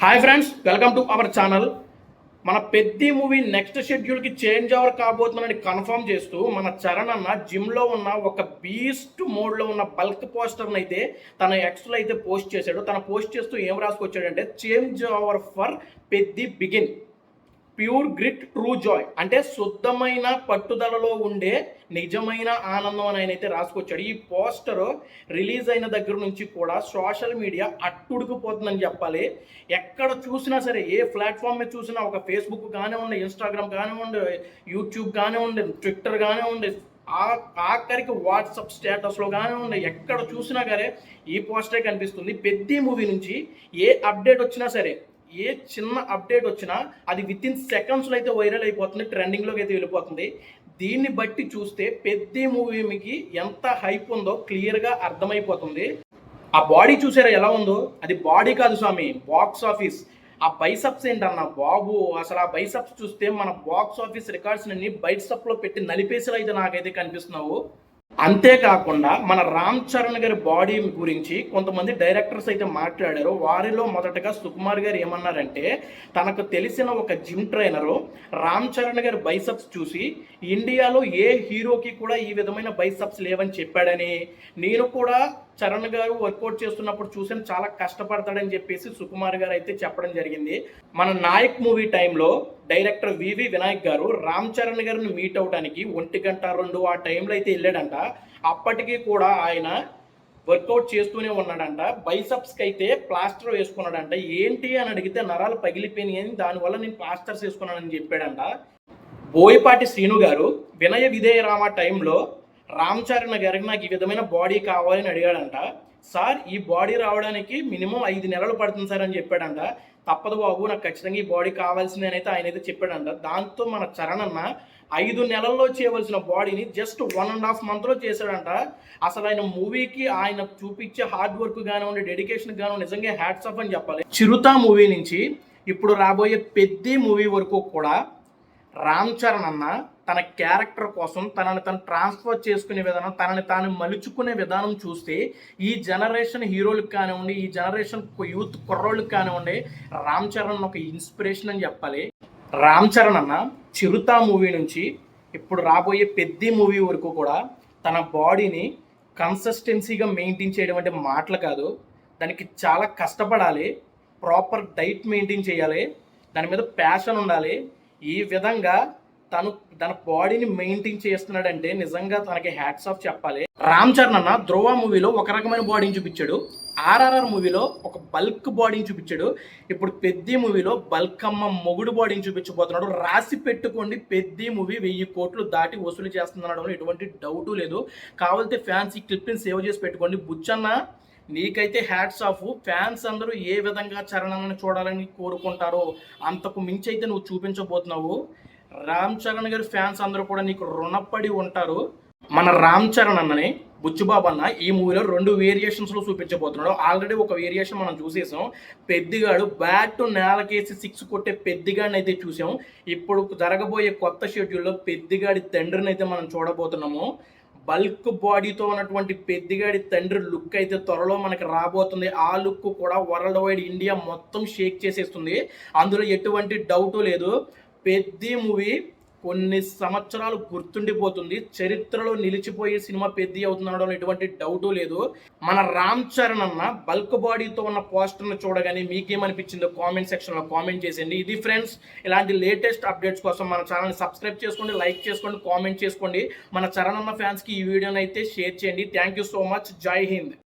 Hi friends, welcome to our channel. మన Peddi movie next షెడ్యూల్కి change over కాబోతుందని confirm చేస్తూ మన చరణ్ అన్న జిమ్లో ఉన్న ఒక బీస్ట్ మోడ్లో ఉన్న బల్క్ పోస్టర్ని అయితే తన ఎక్స్లో అయితే పోస్ట్ చేశాడు. తన పోస్ట్ చేస్తూ ఏం రాసుకొచ్చాడంటే change over for Peddi begin, pure grit true joy, అంటే శుద్ధమైన పట్టుదలలో ఉండే నిజమైన ఆనందం అని ఆయన అయితే రాసుకొచ్చాడు. ఈ పోస్టర్ రిలీజ్ అయిన దగ్గర నుంచి కూడా సోషల్ మీడియా అట్టుడుకుపోతుందని చెప్పాలి. ఎక్కడ చూసినా సరే, ఏ ప్లాట్ఫామ్ మీద చూసినా, ఒక ఫేస్బుక్ కానివ్వండి, ఇన్స్టాగ్రామ్ కానివ్వండి, యూట్యూబ్ కానివ్వండి, ట్విట్టర్ కానివ్వండి, ఆఖరికి వాట్సాప్ స్టేటస్లో కానివ్వండి, ఎక్కడ చూసినా కానీ ఈ పోస్టరే కనిపిస్తుంది. పెద్ది మూవీ నుంచి ఏ అప్డేట్ వచ్చినా సరే, ఏ చిన్న అప్డేట్ వచ్చినా అది విత్ ఇన్ సెకండ్స్లో అయితే వైరల్ అయిపోతుంది, ట్రెండింగ్లోకి అయితే వెళ్ళిపోతుంది. దీన్ని బట్టి చూస్తే పెద్ది మూవీకి ఎంత హైప్ ఉందో క్లియర్గా అర్థమైపోతుంది. ఆ బాడీ చూసారా ఎలా ఉందో? అది బాడీ కాదు స్వామి, బాక్స్ ఆఫీస్. ఆ బైసప్స్ ఏంటన్నా బాబు, అసలు ఆ బైసప్స్ చూస్తే మన బాక్స్ ఆఫీస్ రికార్డ్స్ అన్ని బైసప్లో పెట్టి నలిపేసేలా అయితే నాకైతే కనిపిస్తున్నావు. అంతేకాకుండా మన రామ్ చరణ్ గారి బాడీ గురించి కొంతమంది డైరెక్టర్స్ అయితే మాట్లాడారు. వారిలో మొదటగా సుకుమార్ గారు ఏమన్నారంటే, తనకు తెలిసిన ఒక జిమ్ ట్రైనరు రామ్ చరణ్ గారి బైసప్స్ చూసి ఇండియాలో ఏ హీరోకి కూడా ఈ విధమైన బైసప్స్ లేవని చెప్పాడని, నేను కూడా చరణ్ గారు వర్కౌట్ చేస్తున్నప్పుడు చూసాను, చాలా కష్టపడతాడని చెప్పేసి సుకుమార్ గారు అయితే చెప్పడం జరిగింది. మన నాయక్ మూవీ టైంలో డైరెక్టర్ వివి వినాయక్ గారు రామ్ చరణ్ గారిని మీట్ అవడానికి 1:02 ఆ టైంలో అయితే వెళ్ళాడంట. అప్పటికీ కూడా ఆయన వర్కౌట్ చేస్తూనే ఉన్నాడంట. బైసప్స్కి అయితే ప్లాస్టర్ వేసుకున్నాడంట. ఏంటి అని అడిగితే నరాలు పగిలిపోయినాయి అని, దానివల్ల నేను ప్లాస్టర్స్ వేసుకున్నానని చెప్పాడంట. బోయపాటి శ్రీను గారు వినయ విధేయ రామ టైంలో రామ్ చరణ్ గారికి నాకు ఈ విధమైన బాడీ కావాలని అడిగాడంట. సార్, ఈ బాడీ రావడానికి మినిమం 5 నెలలు పడుతుంది సార్ అని చెప్పాడంట. తప్పదు బాబు, నాకు ఖచ్చితంగా ఈ బాడీ కావాల్సిందే అని అయితే ఆయన అయితే చెప్పాడంట. దాంతో మన చరణ్ అన్న 5 నెలల్లో చేయవలసిన బాడీని జస్ట్ 1.5 monthలో చేశాడంట. అసలు ఆయన మూవీకి ఆయన చూపించే హార్డ్ వర్క్ కానివ్వండి, డెడికేషన్ కానివ్వండి, నిజంగా హ్యాట్స్ ఆఫ్ అని చెప్పాలి. చిరుత మూవీ నుంచి ఇప్పుడు రాబోయే పెద్ది మూవీ వరకు కూడా రామ్ చరణ్ అన్న తన క్యారెక్టర్ కోసం తనని తను ట్రాన్స్ఫర్ చేసుకునే విధానం, తనని తాను మలుచుకునే విధానం చూస్తే ఈ జనరేషన్ హీరోలకు కానివ్వండి, ఈ జనరేషన్ యూత్ కుర్రోళ్ళకి కానివ్వండి, రామ్ చరణ్ ఒక ఇన్స్పిరేషన్ అని చెప్పాలి. రామ్ చరణ్ అన్న చిరుత మూవీ నుంచి ఇప్పుడు రాబోయే పెద్ది మూవీ వరకు కూడా తన బాడీని కన్సిస్టెన్సీగా మెయింటైన్ చేయడం అంటే మాటలు కాదు. దానికి చాలా కష్టపడాలి, ప్రాపర్ డైట్ మెయింటైన్ చేయాలి, దాని మీద ప్యాషన్ ఉండాలి. ఈ విధంగా తన బాడీని మెయింటైన్ చేస్తున్నాడంటే నిజంగా తనకి హ్యాట్స్ ఆఫ్ చెప్పాలి. రామ్ చరణ్ అన్న ధ్రువ మూవీలో ఒక రకమైన బాడీని చూపించాడు, ఆర్ఆర్ఆర్ మూవీలో ఒక బల్క్ బాడీని చూపించాడు, ఇప్పుడు పెద్ది మూవీలో బల్క్ అమ్మ మొగుడు బాడీని చూపించబోతున్నాడు. రాసి పెట్టుకోండి, పెద్ది మూవీ 1000 కోట్లు దాటి వసూలు చేస్తున్నాడు, ఎటువంటి డౌటు లేదు. కావాలంటే ఫ్యాన్స్ ఈ క్లిప్ని సేవ్ చేసి పెట్టుకోండి. బుచ్చన్న, నీకైతే హ్యాట్స్ ఆఫ్. ఫ్యాన్స్ అందరూ ఏ విధంగా చరణ్ చూడాలని కోరుకుంటారో అంతకు మించి అయితే నువ్వు చూపించబోతున్నావు. రామ్ చరణ్ గారి ఫ్యాన్స్ అందరూ కూడా నీకు రుణపడి ఉంటారు. మన రామ్ చరణ్ అన్నని బుచ్చుబాబు అన్న ఈ మూవీలో 2 వేరియేషన్స్లో చూపించబోతున్నాడు. ఆల్రెడీ ఒక వేరియేషన్ మనం చూసేసాం, పెద్దిగాడు బ్యాట్ నేలకేసి 6 కొట్టే పెద్దిగాడిని అయితే చూసాం. ఇప్పుడు జరగబోయే కొత్త షెడ్యూల్లో పెద్దిగాడి తండ్రిని అయితే మనం చూడబోతున్నాము. బల్క్ బాడీతో ఉన్నటువంటి పెద్దిగాడి తండ్రి లుక్ అయితే త్వరలో మనకి రాబోతుంది. ఆ లుక్ కూడా వరల్డ్ వైడ్ ఇండియా మొత్తం షేక్ చేసేస్తుంది, అందులో ఎటువంటి డౌటు లేదు. పెద్ది మూవీ కొన్ని సంవత్సరాలు గుర్తుండిపోతుంది, చరిత్రలో నిలిచిపోయే సినిమా పెద్ది అవుతున్నాడో ఎటువంటి డౌటు లేదు. మన రామ్ చరణ్ అన్న బల్క్ బాడీతో ఉన్న పోస్టర్ను చూడగానే మీకేమనిపించిందో కామెంట్ సెక్షన్లో కామెంట్ చేసేయండి. ఇది ఫ్రెండ్స్, ఇలాంటి లేటెస్ట్ అప్డేట్స్ కోసం మన ఛానల్ని సబ్స్క్రైబ్ చేసుకోండి, లైక్ చేసుకోండి, కామెంట్ చేసుకోండి. మన చరణ్ అన్న ఫ్యాన్స్కి ఈ వీడియోని అయితే షేర్ చేయండి. Thank you so much. జై హింద్.